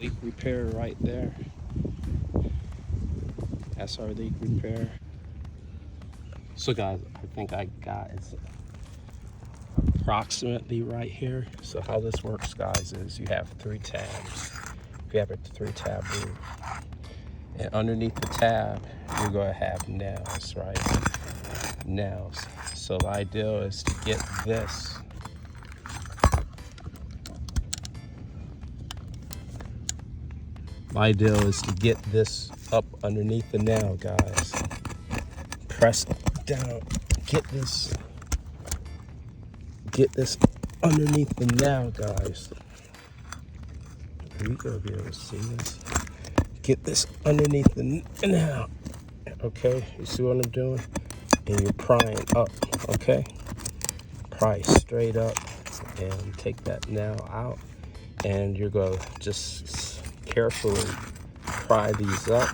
Leak repair right there. That's our leak repair. So guys, I think I got it approximately right here. So how this works, guys, is you have 3 tabs. If you have a 3-tab roof, and underneath the tab, you're going to have nails, right? Nails. So the idea is to get this up underneath the nail, guys. Press down, get this underneath the nail, guys. Are you gonna be able to see this? Get this underneath the nail. Okay, you see what I'm doing? And you're prying up, okay? Pry straight up and take that nail out. And you're gonna just carefully pry these up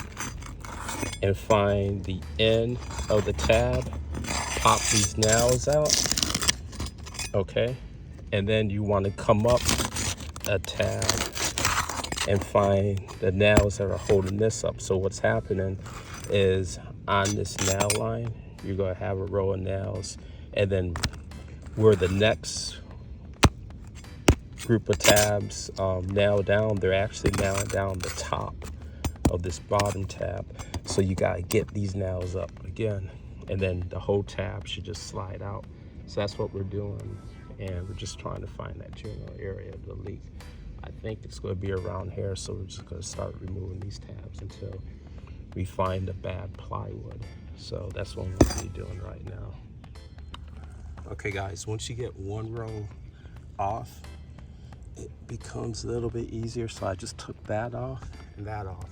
and find the end of the tab. Pop these nails out, okay? And then you want to come up a tab and find the nails that are holding this up. So what's happening is on this nail line, you're going to have a row of nails, and then where the next group of tabs nail down, they're actually nailing down the top of this bottom tab. So you got to get these nails up again, and then the whole tab should just slide out. So that's what we're doing, and we're just trying to find that general area of the leak. I think it's going to be around here, so we're just going to start removing these tabs until we find the bad plywood. So that's what I'm going to be doing right now. Okay guys, once you get one row off, it becomes a little bit easier. So I just took that off and that off.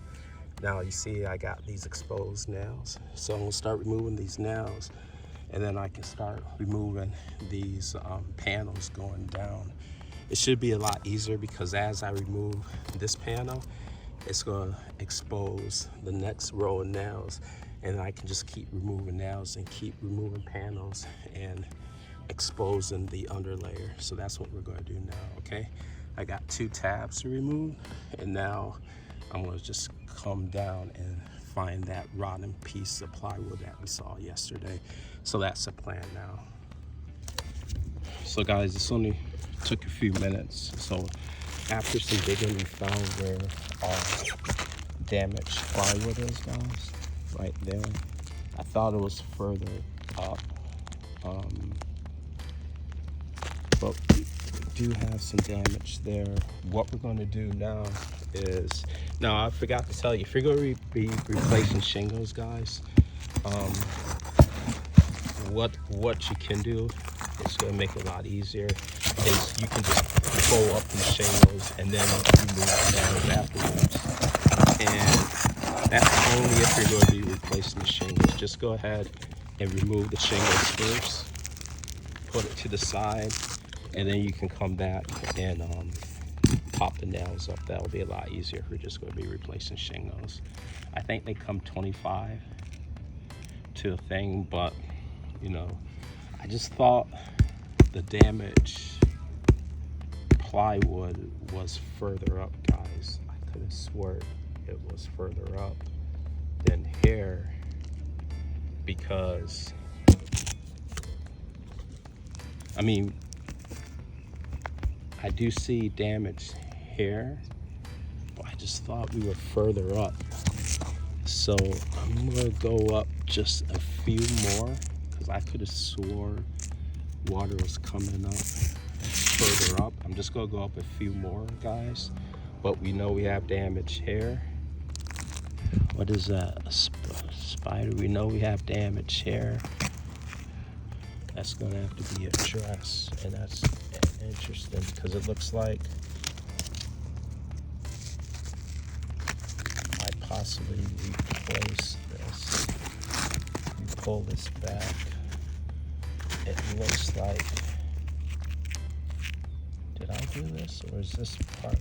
Now you see I got these exposed nails. So I'm gonna start removing these nails, and then I can start removing these panels going down. It should be a lot easier because as I remove this panel, it's gonna expose the next row of nails, and I can just keep removing nails and keep removing panels and exposing the underlayer. So that's what we're gonna do now, okay? I got 2 tabs to remove, and now I'm gonna just come down and find that rotten piece of plywood that we saw yesterday. So that's the plan now. So guys, this only took a few minutes. So after some digging, we found where our damaged plywood is, guys, right there. I thought it was further up, but we do have some damage there. What we're going to do now is, now I forgot to tell you, if you're going to be replacing shingles, guys, what you can do, it's going to make it a lot easier, is you can just pull up these shingles and then remove the nails afterwards. And that's only if you're going to be replacing the shingles. Just go ahead and remove the shingles first, put it to the side, and then you can come back and pop the nails up. That'll be a lot easier if we're just going to be replacing shingles. I think they come 25 to a thing, but you know, I just thought the damaged plywood was further up, guys. I could have sworn it was further up than here, because I mean, I do see damage here, but I just thought we were further up. So I'm gonna go up just a few more, because I could have swore water was coming up further up. I'm just gonna go up a few more, guys, but we know we have damage here. What is that, a spider? We know we have damage here. That's gonna have to be addressed, and that's interesting because it looks like I possibly replace this. You pull this back, it looks like, did I do this, or is this part?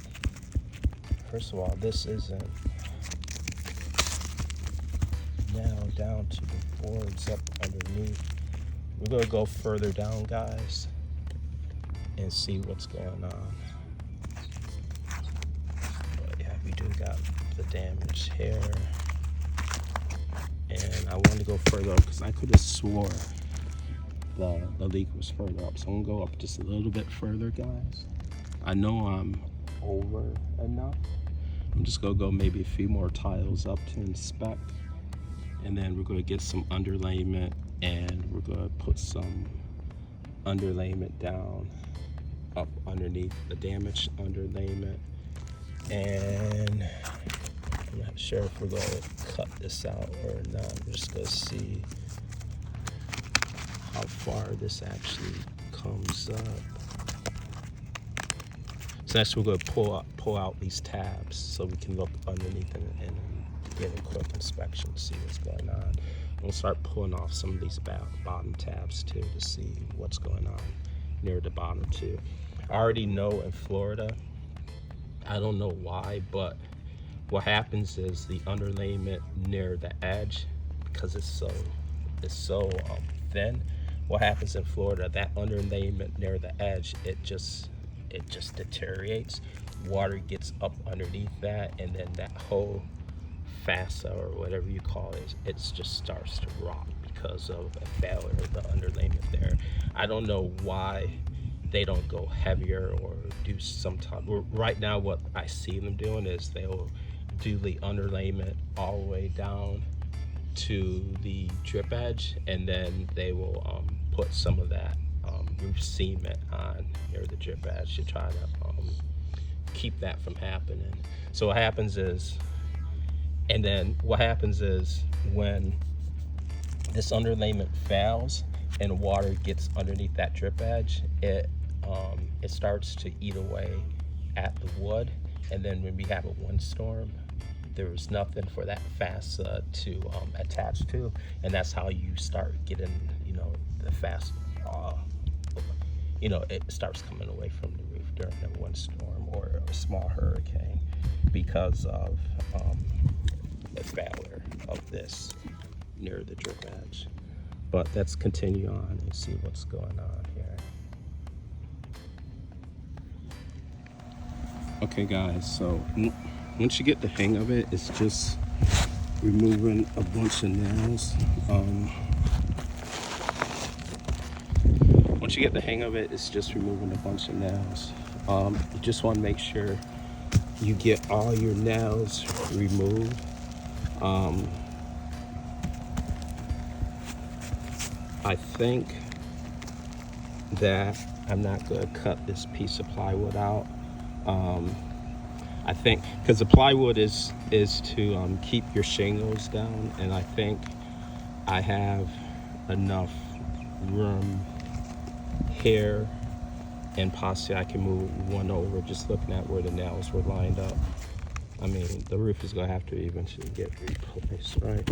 First of all, this isn't nailed down to the boards up underneath. We're gonna go further down, guys, and see what's going on. But yeah, we the damage here. And I want to go further up because I could have swore the leak was further up. So I'm gonna go up just a little bit further, guys. I know I'm over enough. I'm just gonna go maybe a few more tiles up to inspect. And then we're gonna get some underlayment, and we're gonna put some underlayment down up underneath the damaged underlayment. And I'm not sure if we're going to cut this out or not. I'm just going to see how far this actually comes up. So next we're going to pull out these tabs so we can look underneath and get a quick inspection to see what's going on. We'll start pulling off some of these bottom tabs too to see what's going on near the bottom too. I already know in Florida, I don't know why, but what happens is the underlayment near the edge, because it's so thin, what happens in Florida, that underlayment near the edge, it just deteriorates. Water gets up underneath that, and then that whole facet or whatever you call it, it just starts to rot because of a failure of the underlayment there. I don't know why they don't go heavier or do some type. Right now what I see them doing is they'll do the underlayment all the way down to the drip edge, and then they will put some of that roof cement on near the drip edge to try to keep that from happening. So what happens is, when this underlayment fails and water gets underneath that drip edge, it starts to eat away at the wood, and then when we have a windstorm, there's nothing for that facet to attach to, and that's how you start getting, the fast, it starts coming away from the roof during a windstorm or a small hurricane because of the failure of this near the drip edge. But let's continue on and see what's going on here. Okay guys, so once you get the hang of it, it's just removing a bunch of nails. Once you get the hang of it, it's just removing a bunch of nails. You just want to make sure you get all your nails removed. I think that I'm not going to cut this piece of plywood out. I think because the plywood is to keep your shingles down, and I think I have enough room here, and possibly I can move one over, just looking at where the nails were lined up. I mean, the roof is going to have to eventually get replaced, right?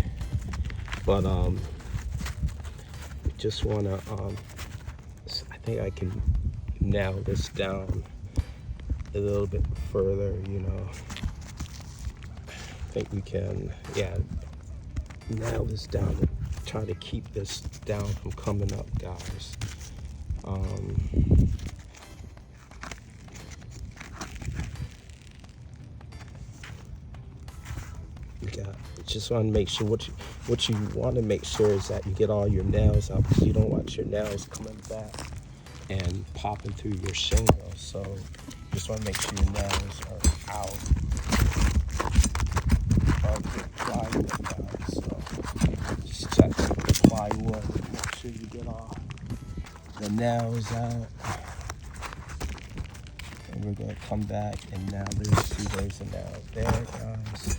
But just want to I think I can nail this down a little bit further, I think we can, nail this down and try to keep this down from coming up, guys. Just want to make sure what you want to make sure is that you get all your nails out, because you don't want your nails coming back and popping through your shingle. So just want to make sure your nails are out of the plywood, guys. So just check the plywood, make sure you get all the nails out. And we're going to come back, and now there's a nail there, guys.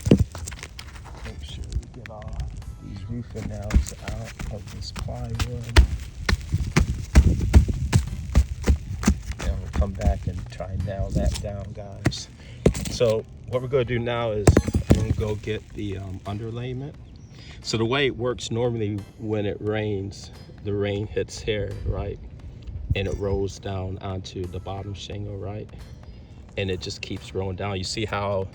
Make sure we get all these roofing nails out of this plywood. And we'll come back and try and nail that down, guys. So what we're going to do now is I'm going to go get the underlayment. So the way it works normally, when it rains, the rain hits here, right? And it rolls down onto the bottom shingle, right? And it just keeps rolling down. You see how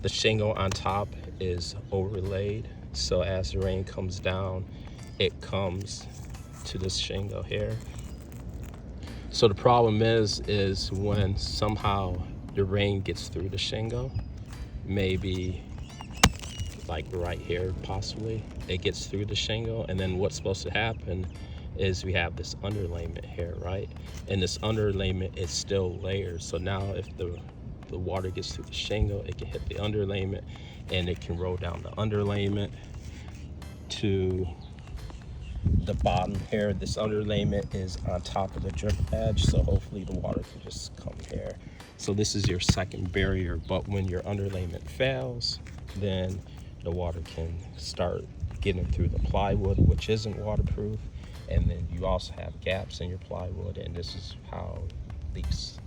the shingle on top is overlaid, so as the rain comes down, it comes to this shingle here. So the problem is when somehow the rain gets through the shingle, maybe like right here possibly. It gets through the shingle, and then what's supposed to happen is we have this underlayment here, right? And this underlayment is still layered. So now if the water gets through the shingle, it can hit the underlayment, and it can roll down the underlayment to the bottom here. This underlayment is on top of the drip edge, so hopefully the water can just come here. So this is your second barrier, but when your underlayment fails, then the water can start getting through the plywood, which isn't waterproof, and then you also have gaps in your plywood, and this is how leaks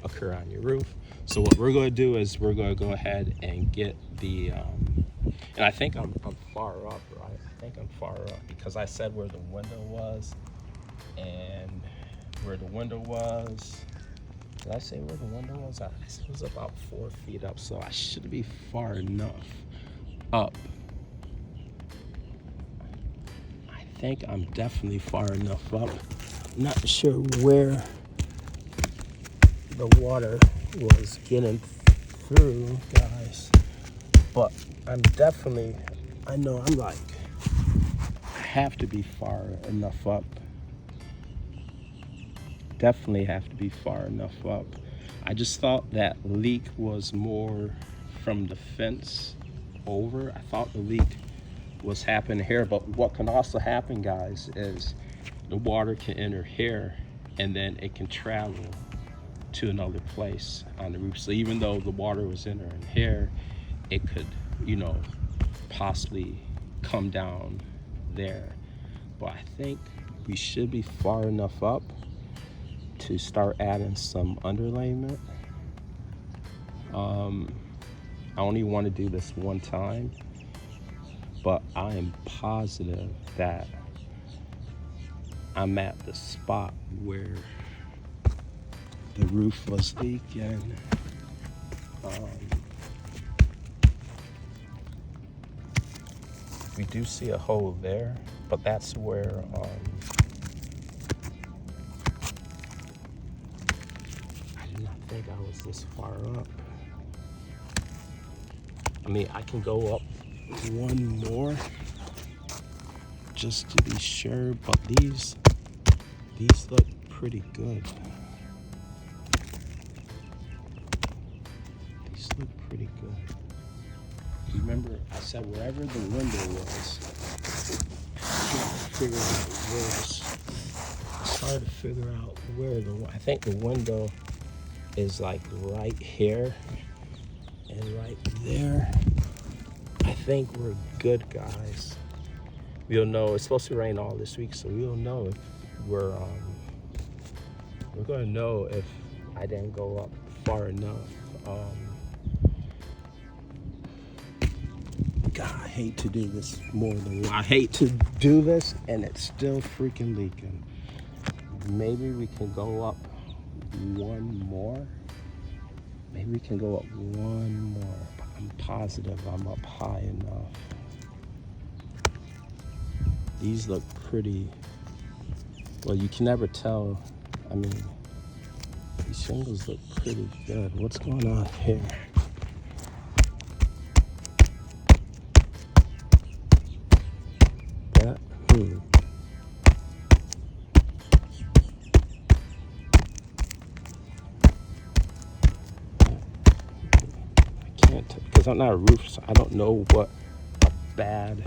occur on your roof. So what we're going to do is we're going to go ahead and get the and I think I'm far up, right? I think I'm far up because I said where the window was, and where the window was, did I say where the window was? I said it was about 4 feet up, so I should be far enough up. I think I'm definitely far enough up. I'm not sure where the water was getting through, guys, but I'm definitely, I know I'm like, I have to be far enough up. Definitely have to be far enough up. I just thought that leak was more from the fence over. I thought the leak was happening here, but what can also happen, guys, is the water can enter here and then it can travel to another place on the roof. So even though the water was entering here, it could, you know, possibly come down there. But I think we should be far enough up to start adding some underlayment. I only want to do this one time, but I am positive that I'm at the spot where the roof was leaking. We do see a hole there, but that's where I did not think I was this far up. I mean, I can go up one more just to be sure, but these look pretty good. These look pretty good. Remember, I said wherever the window was, I can't figure out where it's hard to figure out where I think the window is like right here and right there. I think we're good, guys. We'll know. It's supposed to rain all this week, so we'll know if we're going to know if I didn't go up far enough. God, I hate to do this more than I hate to do this, and it's still freaking leaking. Maybe we can go up one more. Maybe we can go up one more, but I'm positive I'm up high enough. These look pretty, well, you can never tell. I mean, these shingles look pretty good. What's going on here? Yeah, I can't, because I'm not a roofer, so I don't know what a bad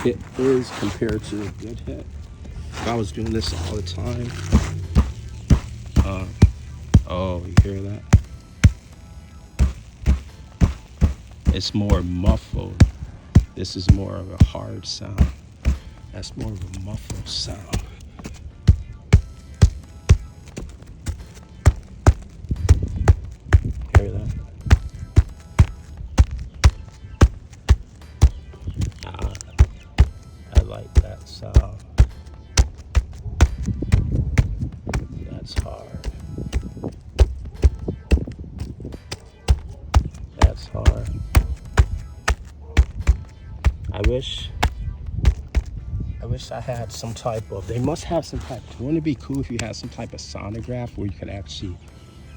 hit is compared to a good hit. If I was doing this all the time, oh, you hear that? It's more muffled. This is more of a hard sound. That's more of a muffled sound. Hear that? I like that sound. That's hard. That's hard. I wish I had some type of, they must have some type, wouldn't it be cool if you had some type of sonograph where you could actually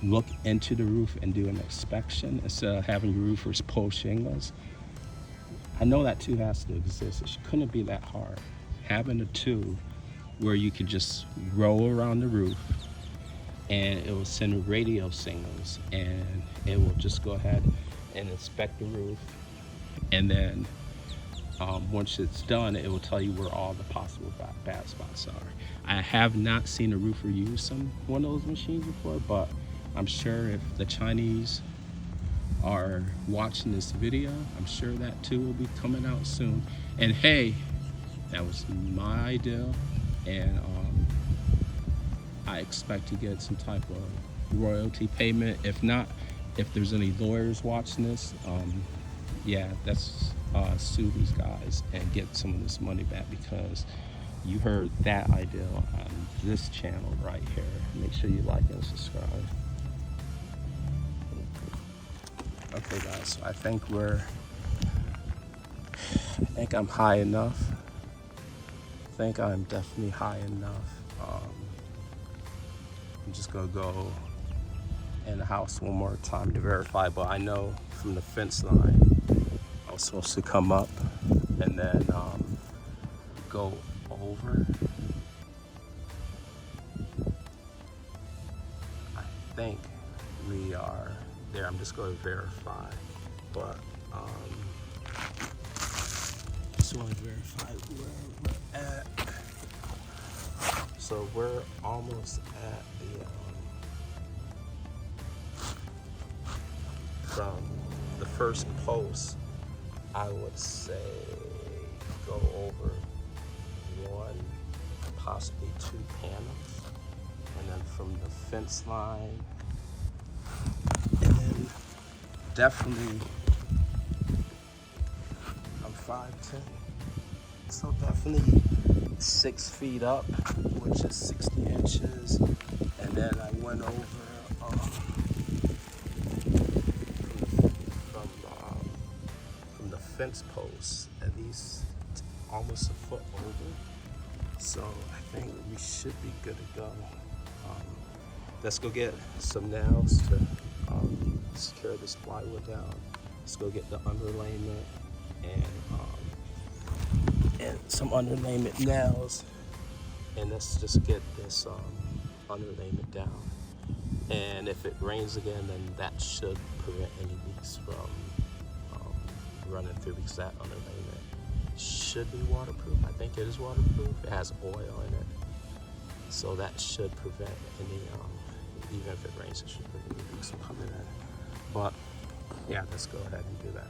look into the roof and do an inspection instead of having roofers pull shingles? I know that two has to exist. It couldn't be that hard. Having a two where you could just roll around the roof and it will send radio signals, and it will just go ahead and inspect the roof, and then once it's done, it will tell you where all the possible bad spots are. I have not seen a roofer use one of those machines before, but I'm sure if the Chinese are watching this video, I'm sure that too will be coming out soon. And hey, that was my idea, and I expect to get some type of royalty payment. If not, if there's any lawyers watching this, yeah, that's sue these guys and get some of this money back, because you heard that idea on this channel right here. Make sure you like and subscribe. Okay guys, so I think I'm high enough. I think I'm definitely high enough. I'm just gonna go in the house one more time to verify, but I know from the fence line I was supposed to come up and then go over. I think we are there. I'm just going to verify, but just want to verify where we're at. So we're almost at the from the first post. I would say go over one, possibly two panels, and then from the fence line, and then definitely I'm 5'10", so definitely 6 feet up, which is 60 inches, and then I went over from the fence post at least almost a foot over, so I think we should be good to go. Let's go get some nails to secure this plywood down. Let's go get the underlayment and some underlayment nails, and let's just get this underlayment down. And if it rains again, then that should prevent any leaks from running through, because that underlayment should be waterproof. I think it is waterproof. It has oil in it, so that should prevent any even if it rains, it should prevent any leaks from coming in. But yeah, let's go ahead and do that.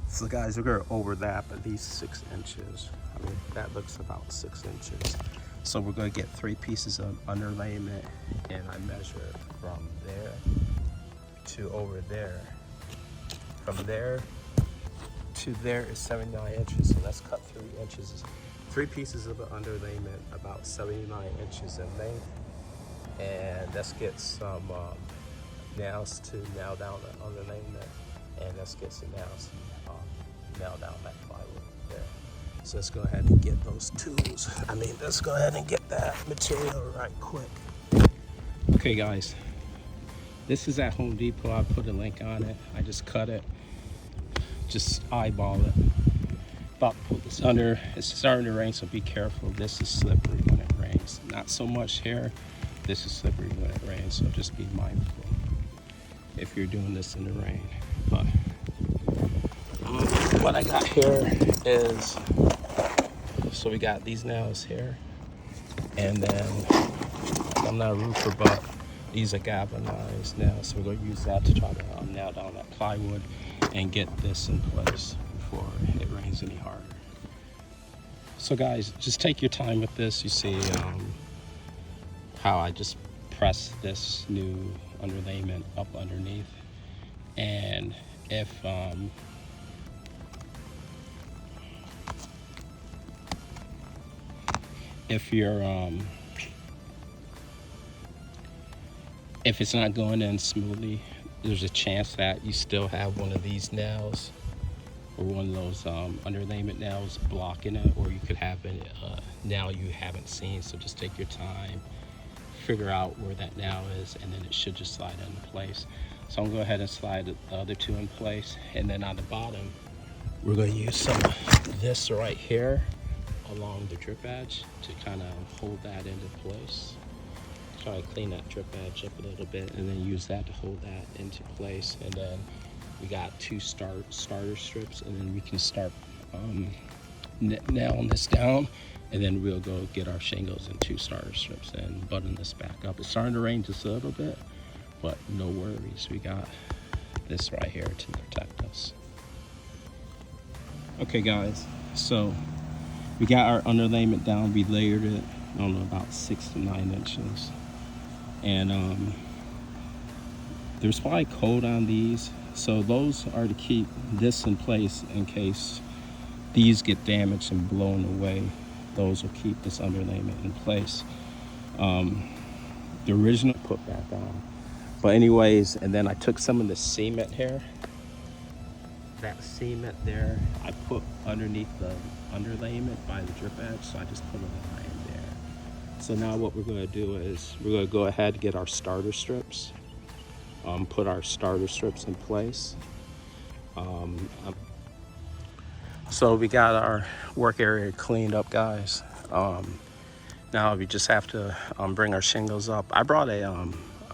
So guys, we're gonna overlap at least 6 inches. I mean, that looks about 6 inches. So we're gonna get 3 pieces of underlayment, and I measure it from there to over there. From there to there is 79 inches, so let's cut 3 inches. 3 pieces of the underlayment, about 79 inches in length. And let's get some nails to nail down the underlayment, and let's get some nails to nail down that plywood there. So let's go ahead and get those tools. Let's go ahead and get that material right quick. Okay guys, this is at Home Depot. I put a link on it. I just cut it, just eyeball it. About to put this under. It's starting to rain, so be careful. This is slippery when it rains. Not so much here. This is slippery when it rains, so just be mindful if you're doing this in the rain. But what I got here is, so we got these nails here, and then I'm not a roofer, but these are galvanized nails, so we're going to use that to try to nail down that plywood and get this in place before it rains any harder. So guys, just take your time with this. You see how I just press this new underlayment up underneath, and if it's not going in smoothly, there's a chance that you still have one of these nails or one of those underlayment nails blocking it, or you could have a nail you haven't seen. So just take your time, figure out where that nail is, and then it should just slide into place. So I'm going to go ahead and slide the other two in place, and then on the bottom We're going to use some of this right here along the drip edge to kind of hold that into place. Try to clean that drip edge up a little bit and then use that to hold that into place. And then we got two starter strips, and then we can start nailing this down, and then we'll go get our shingles and two starter strips and button this back up. It's starting to rain just a little bit, but no worries. We got this right here to protect us. Okay guys, so we got our underlayment down. We layered it, I don't know, about 6 to 9 inches. And there's probably code on these. So those are to keep this in place in case these get damaged and blown away. Those will keep this underlayment in place. The original put back on. But anyways, and then I took some of the cement here. That cement there, I put underneath the underlayment by the drip edge, so I just put a line there. So now what we're going to do is we're going to go ahead and get our starter strips, put our starter strips in place. So we got our work area cleaned up, guys. Now we just have to bring our shingles up. I brought a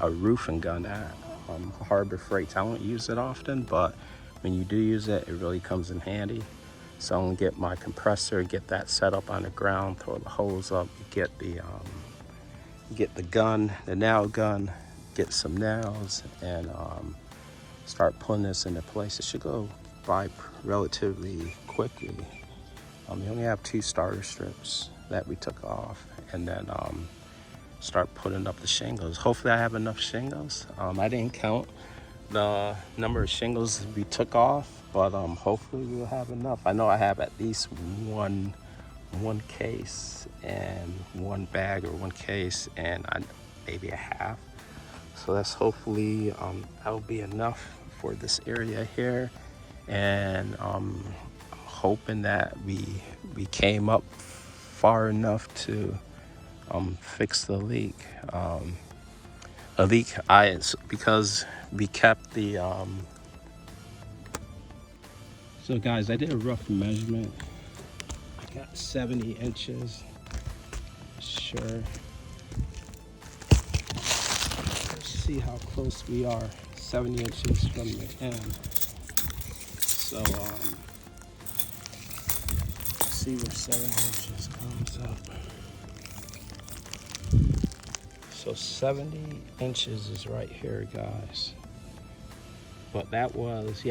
roofing gun at Harbor Freight. I don't use it often, but when you do use it, it really comes in handy. So I'm gonna get my compressor, get that set up on the ground, throw the hose up, get the gun, the nail gun, get some nails, and start putting this into place. It should go by relatively quickly. We only have 2 starter strips that we took off, and then start putting up the shingles. Hopefully I have enough shingles. I didn't count the number of shingles we took off, but hopefully we'll have enough. I know I have at least one case and one bag, or one case and maybe a half. So that's hopefully that'll be enough for this area here. And hoping that we came up far enough to fix the leak. Because we kept the so guys, I did a rough measurement. I got 70 inches. Sure. Let's see how close we are. 70 inches from the end. So let's see where 7 inches comes up. So 70 inches is right here, guys. But that was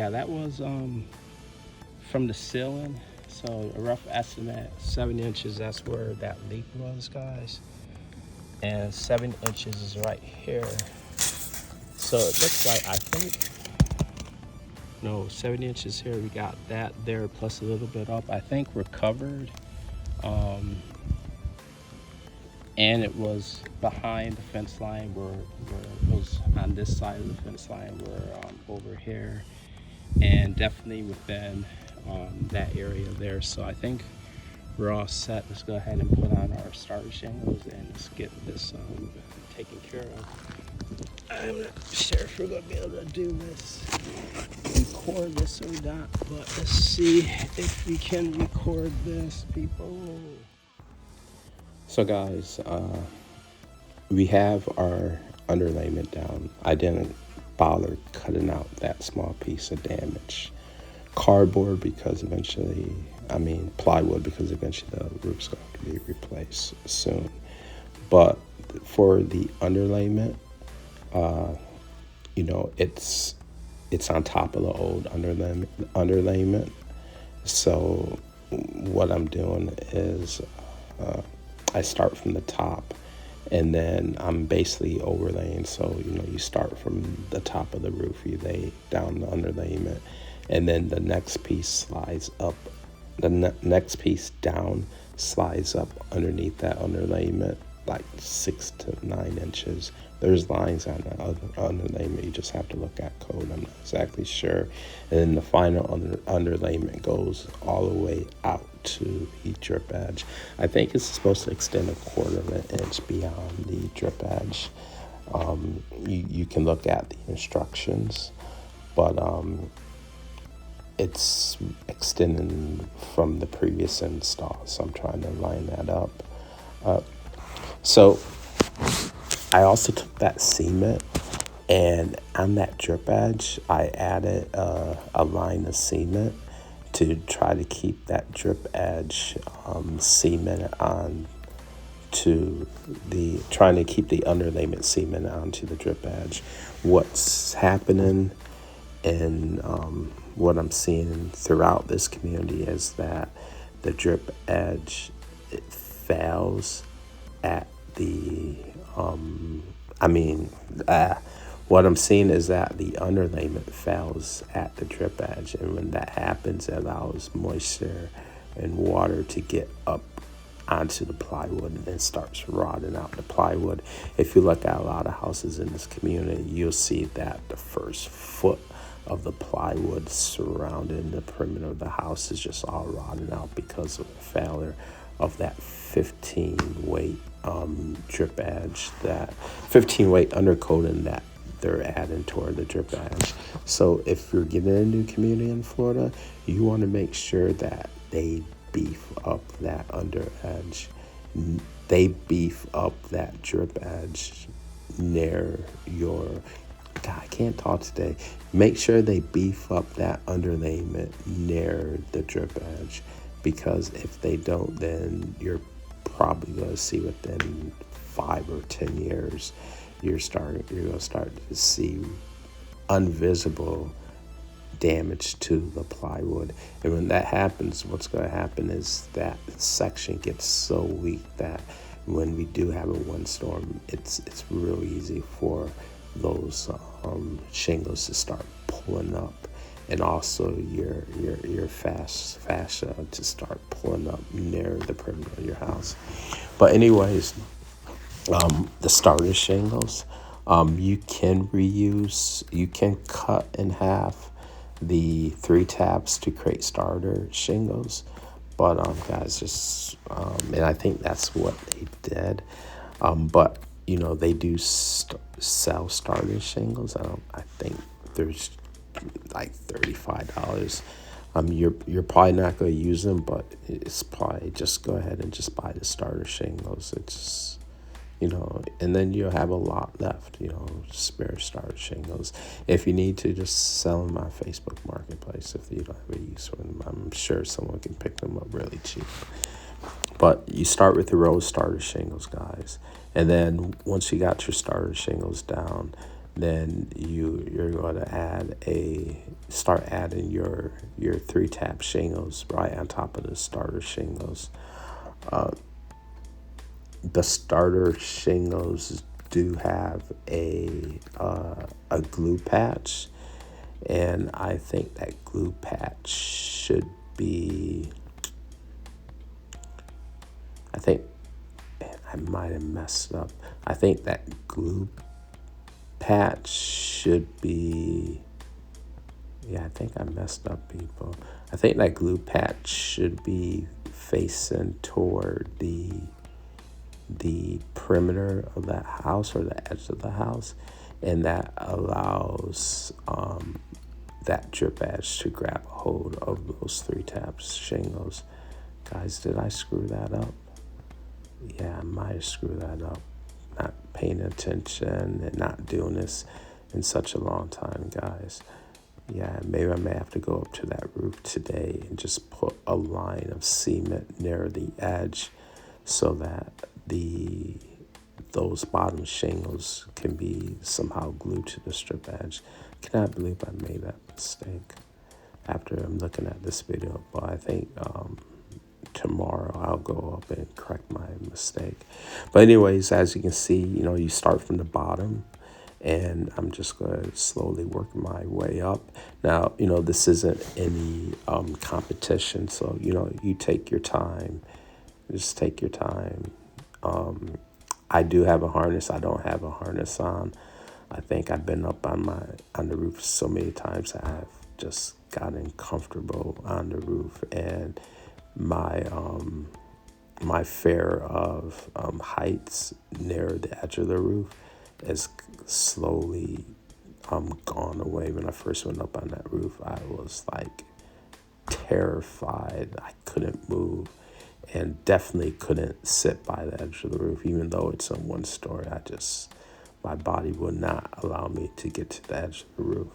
from the ceiling. So a rough estimate, 7 inches, that's where that leak was, guys. And 7 inches is right here. So it looks like, I think, no, 7 inches here. We got that there plus a little bit up. I think we're covered. And it was behind the fence line. Where it was on this side of the fence line. We're over here, and definitely within that area there. So I think we're all set. Let's go ahead and put on our starter shingles and let's get this taken care of. I'm not sure if we're gonna be able to do this, record this or not, but let's see if we can record this, people. So guys, we have our underlayment down. I didn't bother cutting out that small piece of damage. Cardboard because eventually, plywood because eventually the roof's going to be replaced soon. But for the underlayment, it's on top of the old underlayment. So what I'm doing is I start from the top, and then I'm basically overlaying. So you start from the top of the roof, you lay down the underlayment, and then the next piece slides up. The next piece down slides up underneath that underlayment, like 6 to 9 inches. There's lines on the underlayment. You just have to look at code. I'm not exactly sure. And then the final underlayment goes all the way out to the drip edge. I think it's supposed to extend 1/4 of an inch beyond the drip edge. You can look at the instructions, but it's extending from the previous install. So I'm trying to line that up. So I also took that cement, and on that drip edge, I added a line of cement to try to keep that drip edge cement on to the, trying to keep the underlayment cement onto the drip edge. What's happening and what I'm seeing throughout this community is that the drip edge, it fails at the what I'm seeing is that the underlayment fails at the drip edge, and when that happens, it allows moisture and water to get up onto the plywood and then starts rotting out the plywood. If you look at a lot of houses in this community, you'll see that the first foot of the plywood surrounding the perimeter of the house is just all rotting out because of the failure of that 15 weight drip edge, that 15 weight undercoating that they're adding toward the drip edge. So if you're getting a new community in Florida, you want to make sure that they beef up that under edge. They beef up that drip edge near your, God, I can't talk today. Make sure they beef up that underlayment near the drip edge, because if they don't, then you're probably going to see within 5 or 10 years, you're going to start to see invisible damage to the plywood. And when that happens, what's going to happen is that section gets so weak that when we do have a windstorm, it's real easy for those shingles to start pulling up, and also your fascia to start pulling up near the perimeter of your house. But anyways, the starter shingles, you can reuse, you can cut in half the 3 tabs to create starter shingles. But guys, just and I think that's what they did. But you know, they do sell starter shingles. I think there's like $35. You're probably not going to use them, but it's probably just go ahead and just buy the starter shingles. It's, you know, and then you'll have a lot left, you know, spare starter shingles. If you need to, just sell them on Facebook Marketplace. If you don't have a use for them, I'm sure someone can pick them up really cheap. But you start with the row of starter shingles, guys. And then once you got your starter shingles down, then you're going to start adding your 3 tab shingles right on top of the starter shingles. The starter shingles do have a glue patch, and I think that glue patch should be, I think I might have messed up. I think that glue patch should be, yeah, I think I messed up, people. I think that glue patch should be facing toward the perimeter of that house, or the edge of the house, and that allows that drip edge to grab a hold of those 3 tabs shingles. Guys, did I screw that up? Yeah, I might have screwed that up. Not paying attention and not doing this in such a long time, guys. Yeah, maybe I may have to go up to that roof today and just put a line of cement near the edge so that those bottom shingles can be somehow glued to the strip edge. Cannot believe I made that mistake after I'm looking at this video, but I think tomorrow I'll go up and correct my mistake. But anyways, as you can see, you know, you start from the bottom, and I'm just going to slowly work my way up. Now, you know, this isn't any competition, so, you know, you take your time. Just take your time. I do have a harness. I don't have a harness on. I think I've been up on the roof so many times that I've just gotten comfortable on the roof, and my fear of heights near the edge of the roof is slowly gone away. When I first went up on that roof, I was like terrified. I couldn't move, and definitely couldn't sit by the edge of the roof, even though it's a one story. My body would not allow me to get to the edge of the roof,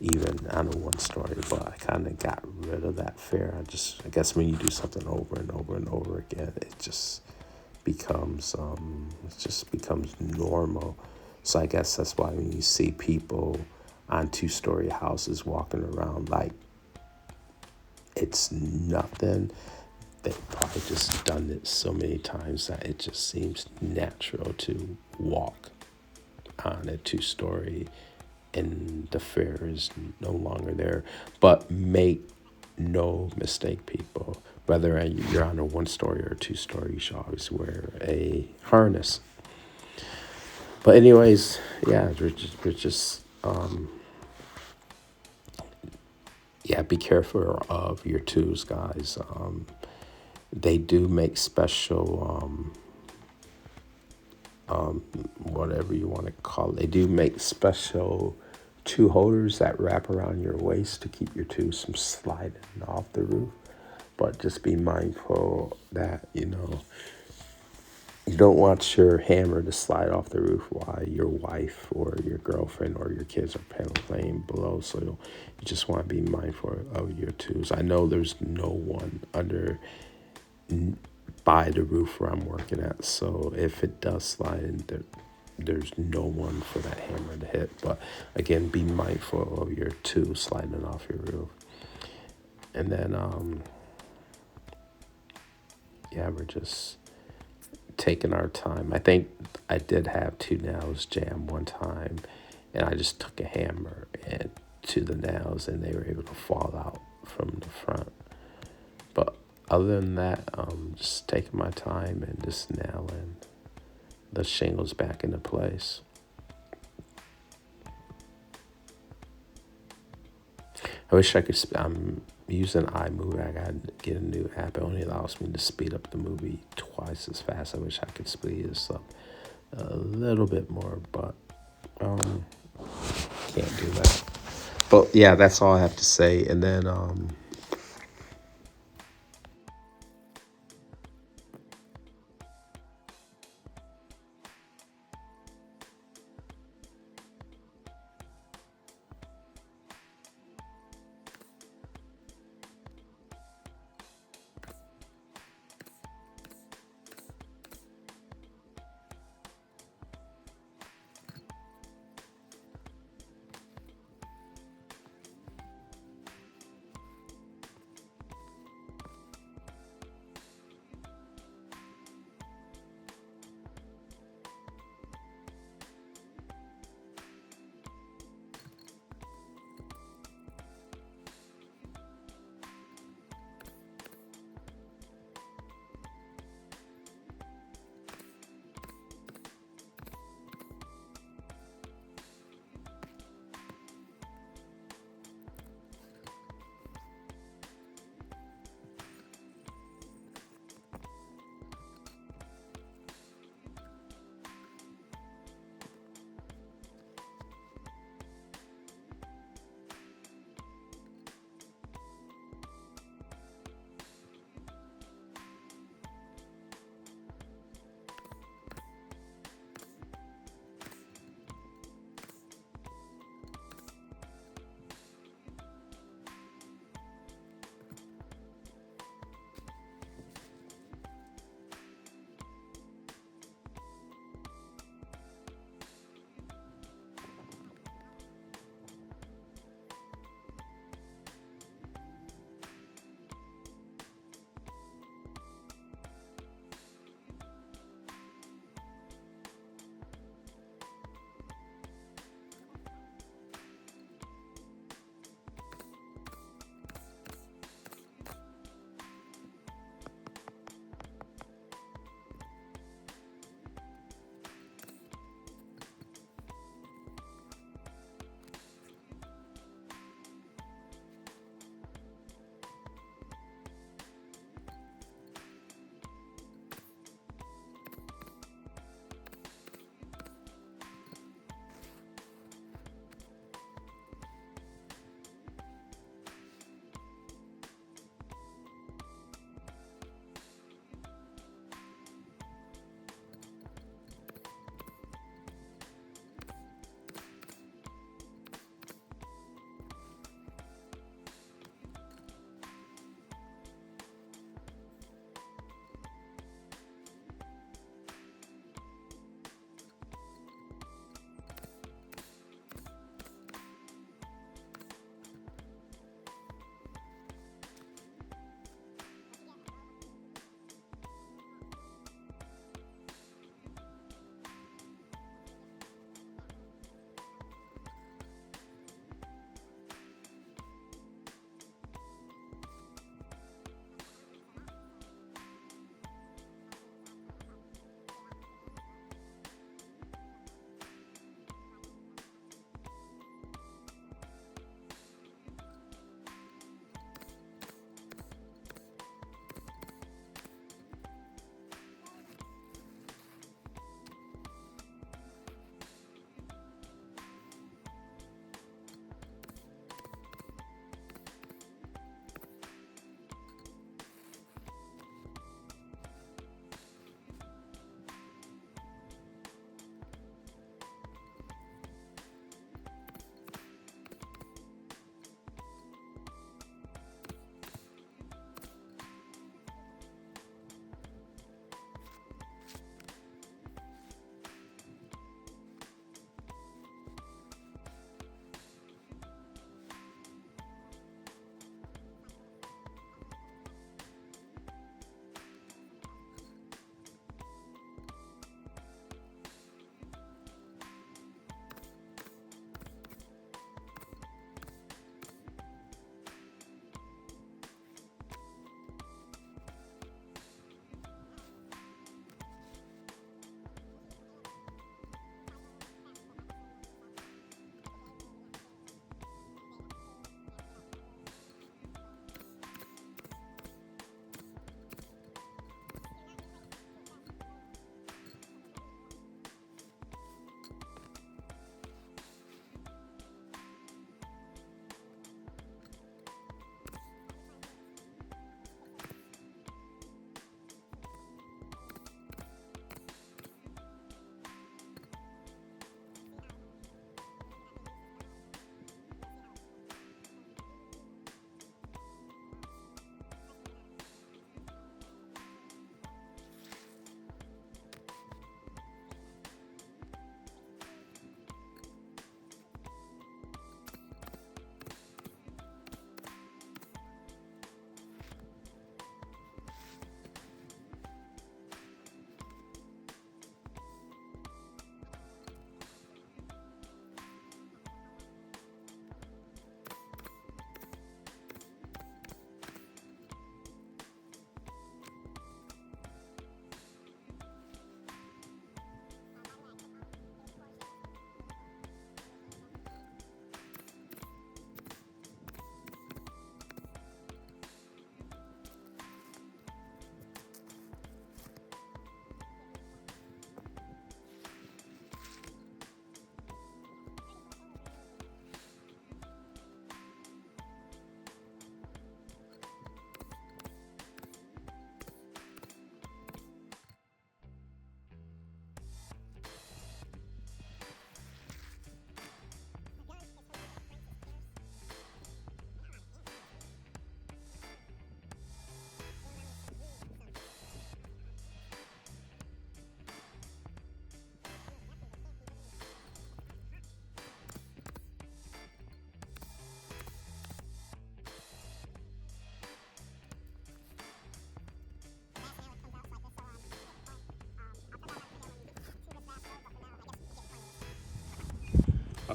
even on a one story. But I kind of got rid of that fear. I guess when you do something over and over and over again, it just becomes normal. So I guess that's why when you see people on two-story houses walking around like it's nothing, they've probably just done it so many times that it just seems natural to walk on a two-story, and the fear is no longer there. But make no mistake, people, whether you're on a one-story or a two-story, you should always wear a harness. But anyways, yeah, we're just yeah, be careful of your tools, guys. They do make special, whatever you want to call it. They do make special tool holders that wrap around your waist to keep your tools from sliding off the roof. But just be mindful that, you don't want your hammer to slide off the roof while your wife or your girlfriend or your kids are playing below. So you just want to be mindful of your tools. I know there's no one by the roof where I'm working at. So if it does slide in, there's no one for that hammer to hit. But again, be mindful of your tools sliding off your roof. And then, yeah, we're just taking our time. I think I did have two nails jam one time, and I just took a hammer and to the nails, and they were able to fall out from the front. But other than that, just taking my time and just nailing the shingles back into place. I wish I could. I'm using iMovie. I got to get a new app. It only allows me to speed up the movie twice as fast. I wish I could speed this up a little bit more, but can't do that. But yeah, that's all I have to say. And then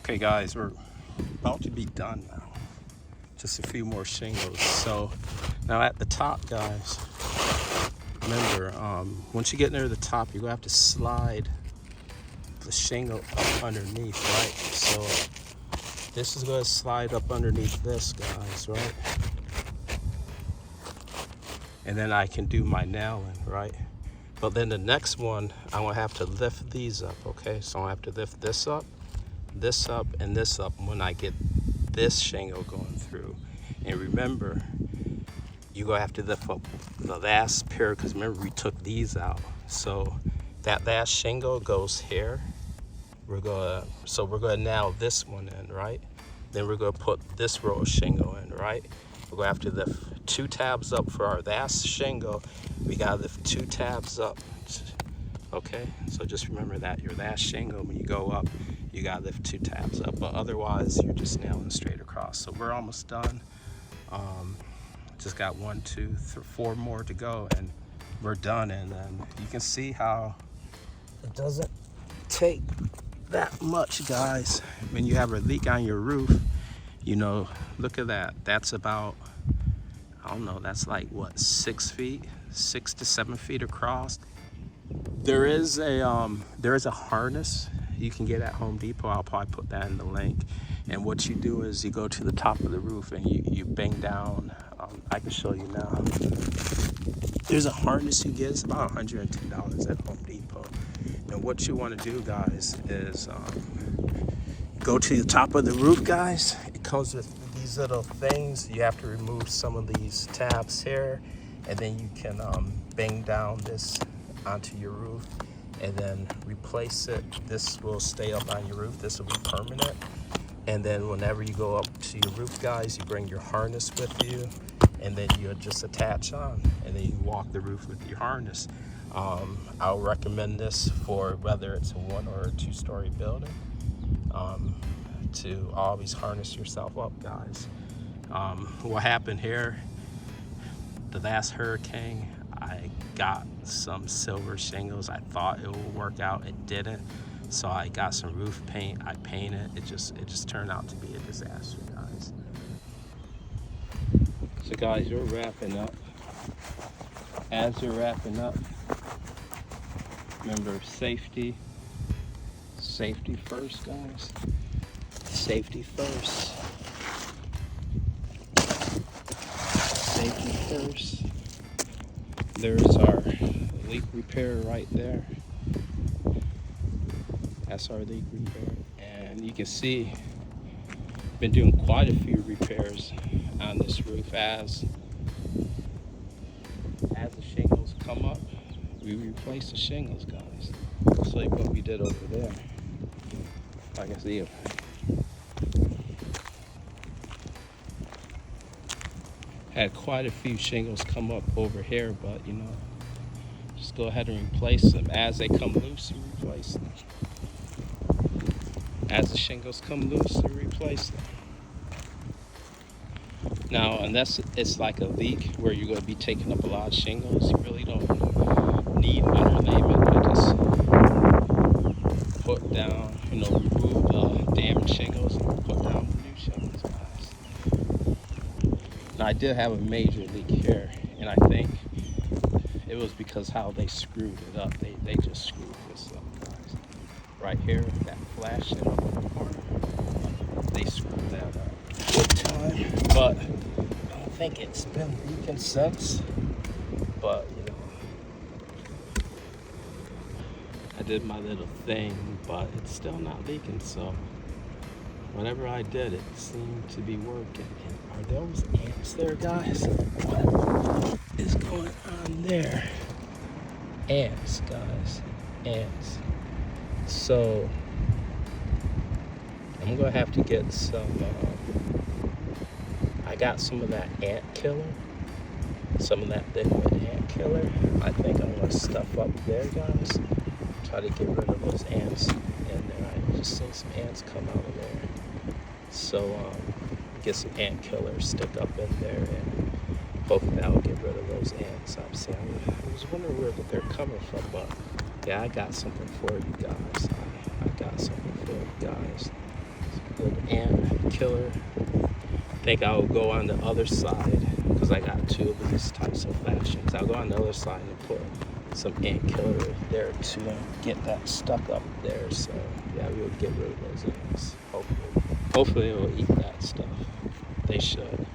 Okay guys, we're about to be done now. Just a few more shingles. So now at the top, guys, remember, once you get near the top, you're gonna have to slide the shingle up underneath, right? So this is gonna slide up underneath this, guys, right? And then I can do my nailing, right? But then the next one, I'm gonna have to lift these up, okay? So I'm gonna have to lift this up, and this up when I get this shingle going through. And remember, you're gonna have to lift up the last pair, because remember we took these out. So that last shingle goes here. We're gonna nail this one in, right? Then we're gonna put this row of shingle in, right? We're gonna have to lift 2 tabs up for our last shingle. We gotta lift 2 tabs up, okay? So just remember that, your last shingle, when you go up, you gotta lift 2 tabs up, but otherwise you're just nailing straight across. So we're almost done. Just got 1, 2, 3, 4 more to go, and we're done. And then you can see how it doesn't take that much, guys. When you have a leak on your roof, you know, look at that. That's about, I don't know, that's like what, 6 feet, 6 to 7 feet across. There is a harness you can get at Home Depot. I'll probably put that in the link. And what you do is you go to the top of the roof and you bang down. I can show you now. There's a harness you get. It's about $110 at Home Depot. And what you want to do, guys, is go to the top of the roof, guys. It comes with these little things. You have to remove some of these tabs here, and then you can bang down this onto your roof and then replace it. This will stay up on your roof. This will be permanent. And then whenever you go up to your roof, guys, you bring your harness with you, and then you just attach on, and then you walk the roof with your harness. I'll recommend this for whether it's a 1 or a 2-story building, to always harness yourself up, guys. What happened here, the last hurricane, I got some silver shingles. I thought it would work out. It didn't. So I got some roof paint. I painted. It just turned out to be a disaster, guys. So guys, we're wrapping up. As you're wrapping up, remember safety. Safety first, guys. Safety first. Safety first. There's our leak repair right there. That's our leak repair. And you can see, been doing quite a few repairs on this roof. As the shingles come up, we replace the shingles, guys. Just like what we did over there. I can see it. Had quite a few shingles come up over here, but you know, just go ahead and replace them. As they come loose, you replace them. As the shingles come loose, you replace them. Now, unless it's like a leak where you're going to be taking up a lot of shingles, you really don't need underlayment. You just put down, you know, remove the damaged shingles and put down the new shingles, guys. Now, I did have a major leak here, and I think it was because how they screwed it up. They just screwed this up, guys. Right here, that flashing up in the corner, they screwed that up big time. But I don't think it's been leaking since. But you know, I did my little thing, but it's still not leaking. So whatever I did, it seemed to be working. And are those ants there, guys? What is going on there? Ants, guys, ants. So I'm gonna have to get some. I got some of that ant killer, some of that liquid ant killer. I think I'm gonna stuff up there, guys. Try to get rid of those ants in there. I just seen some ants come out of there. So get some ant killer, stick up in there, and hopefully that will get rid of those ants. I was wondering where they're coming from, but yeah, I got something for you guys. I got something for you guys. So Good ant killer. I think I'll go on the other side because I got two of these types of factions. I'll go on the other side and put some ant killer there too and get that stuck up there. So yeah, we'll get rid of those ants. Hopefully it'll eat that stuff. They should.